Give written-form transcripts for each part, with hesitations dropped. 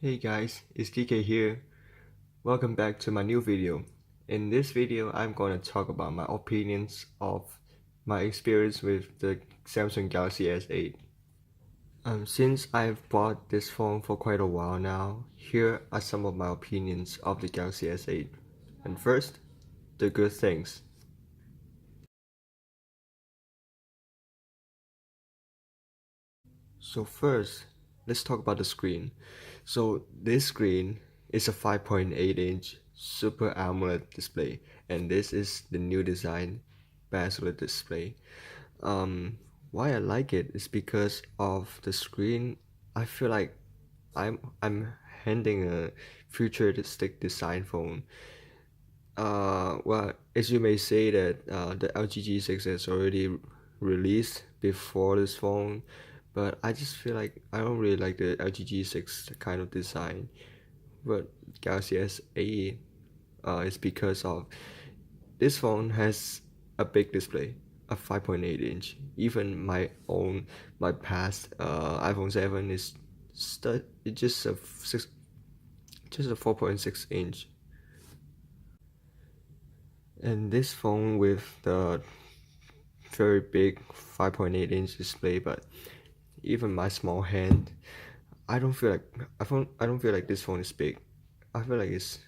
Hey guys, it's DK here. Welcome back to my new video. In this video, I'm going to talk about my opinions of my experience with the Samsung Galaxy S8. Since I've bought this phone for quite a while now, here are some of my opinions of the Galaxy S8. And first, the good things. So first, let's talk about the screen. So this screen is a 5.8-inch Super AMOLED display, and this is the new design bezel display. Um, why I like it is because of the screen. I feel like I'm handing a futuristic design phone. Well, as you may say that the LG G6 is already released before this phone, but I just feel like I don't really like the LG G6 kind of design. But Galaxy S8 is because of this phone has a big display, a 5.8 inch. Even my past iPhone 7 is it's just a 4.6 inch. And this phone with the very big 5.8 inch display, but even my small hand, I don't feel like this phone is big. I feel like it's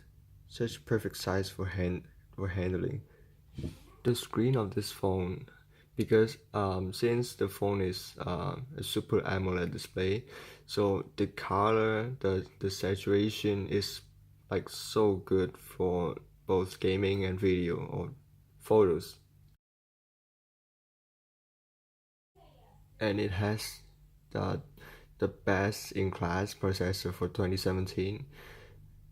such perfect size for handling. The screen of this phone, because since the phone is a Super AMOLED display, so the color, the saturation is like so good for both gaming and video or photos. And it has the the best in class processor for 2017,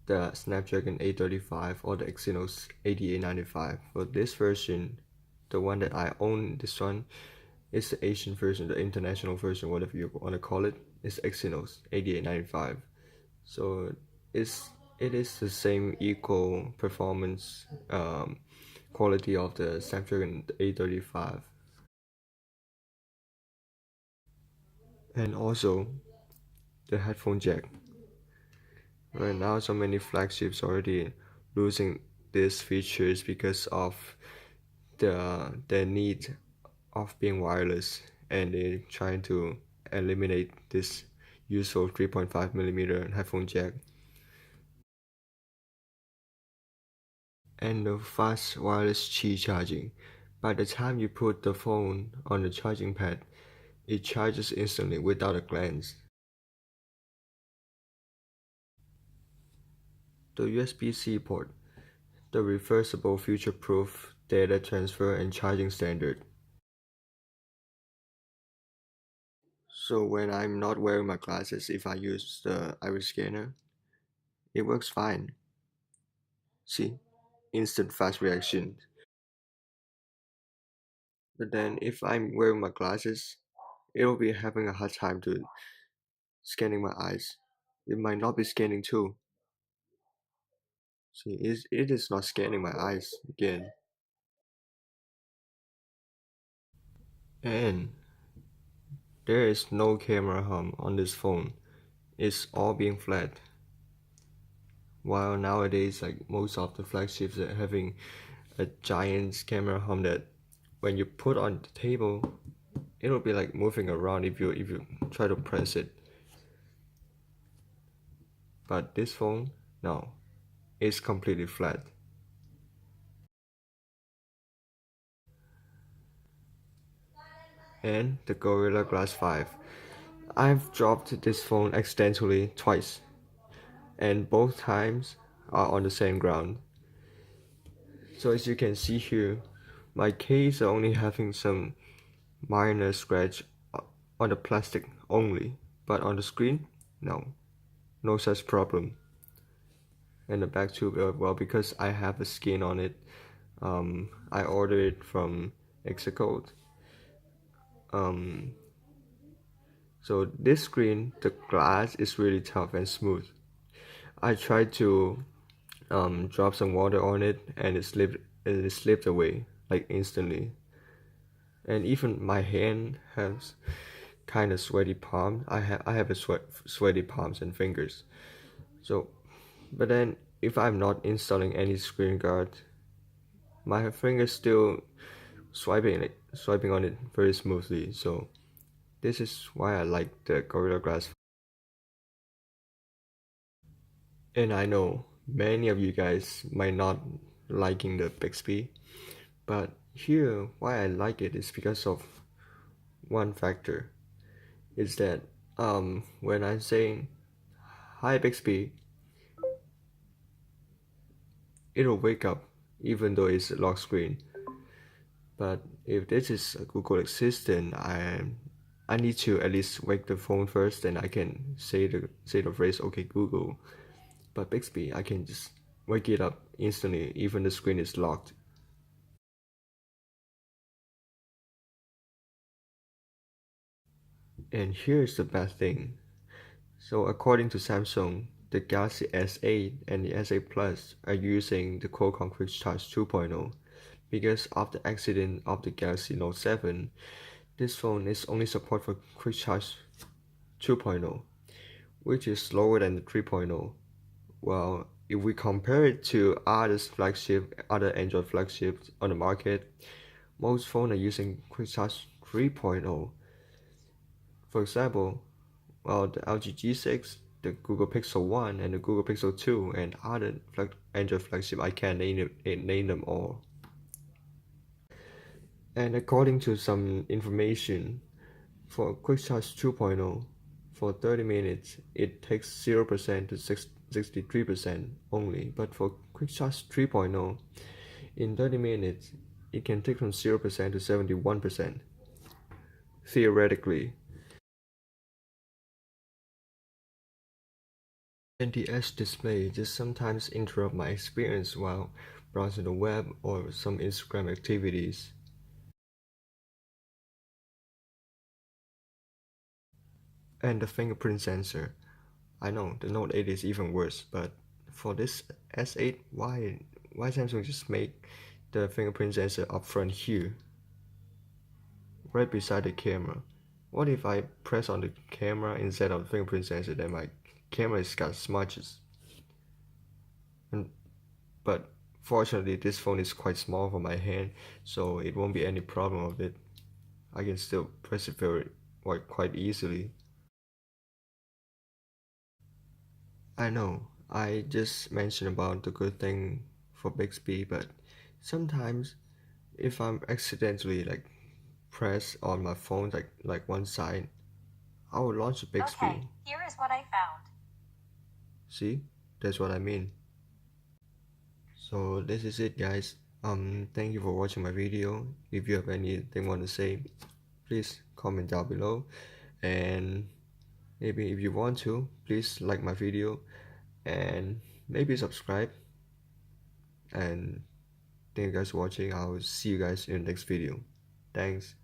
the Snapdragon 835 or the Exynos 8895. For this version, the one that I own, this one is the Asian version, the international version, whatever you want to call it, is Exynos 8895. So it is the same equal performance quality of the Snapdragon 835. And also the headphone jack. Right now, so many flagships already losing these features because of the need of being wireless, and they're trying to eliminate this useful 3.5 mm headphone jack. And the fast wireless Qi charging. By the time you put the phone on the charging pad, it charges instantly without a glance. The USB-C port, the reversible future-proof data transfer and charging standard. So when I'm not wearing my glasses, if I use the iris scanner, it works fine. See, instant fast reaction. But then if I'm wearing my glasses, it will be having a hard time to scanning my eyes. It might not be scanning too. See, it is not scanning my eyes again. And there is no camera hum on this phone. It's all being flat. While nowadays, like most of the flagships are having a giant camera hum that when you put on the table, it'll be like moving around if you try to press it. But this phone, no, it's completely flat. And the Gorilla Glass 5. I've dropped this phone accidentally twice, and both times are on the same ground. So as you can see here, my case are only having some minor scratch on the plastic only, but on the screen, no such problem. And the back tube, well, because I have a skin on it, I ordered it from Xcode. Um, so this screen, the glass is really tough and smooth. I tried to drop some water on it, and it slipped away like instantly. And even my hand has kind of sweaty palm. I have a sweaty palms and fingers. So, but then if I'm not installing any screen guard, my fingers still swiping on it very smoothly. So this is why I like the Gorilla Glass. And I know many of you guys might not liking the Bixby, but here why I like it is because of one factor. Is that when I'm saying hi Bixby, it'll wake up even though it's a lock screen. But if this is a Google Assistant, I need to at least wake the phone first, and I can say the phrase "Okay Google." But Bixby, I can just wake it up instantly, even the screen is locked. And here's the bad thing. So according to Samsung, the Galaxy S8 and the S8 Plus are using the Qualcomm Quick Charge 2.0 because of the accident of the Galaxy Note 7. This phone is only support for Quick Charge 2.0, which is slower than the 3.0. Well, if we compare it to other Android flagships on the market, most phones are using Quick Charge 3.0. For example, well, the LG G6, the Google Pixel 1, and the Google Pixel 2, and other Android flagship, I can't name them all. And according to some information, for Quick Charge 2.0, for 30 minutes, it takes 0% to 63% only. But for Quick Charge 3.0, in 30 minutes, it can take from 0% to 71%, theoretically. And the edge display just sometimes interrupt my experience while browsing the web or some Instagram activities. And the fingerprint sensor. I know the Note 8 is even worse, but for this S8, why Samsung just make the fingerprint sensor up front here, right beside the camera? What if I press on the camera instead of the fingerprint sensor, then my camera has got smudges? And but fortunately, this phone is quite small for my hand, so it won't be any problem of it. I can still press it quite easily. I know, I just mentioned about the good thing for Bixby, but sometimes if I'm accidentally press on my phone like one side, I will launch Bixby. Okay, here is what I found. See? That's what I mean. So this is it guys. Thank you for watching my video. If you have anything want to say, please comment down below, and maybe if you want to, please like my video and maybe subscribe. And thank you guys for watching. I'll see you guys in the next video. Thanks.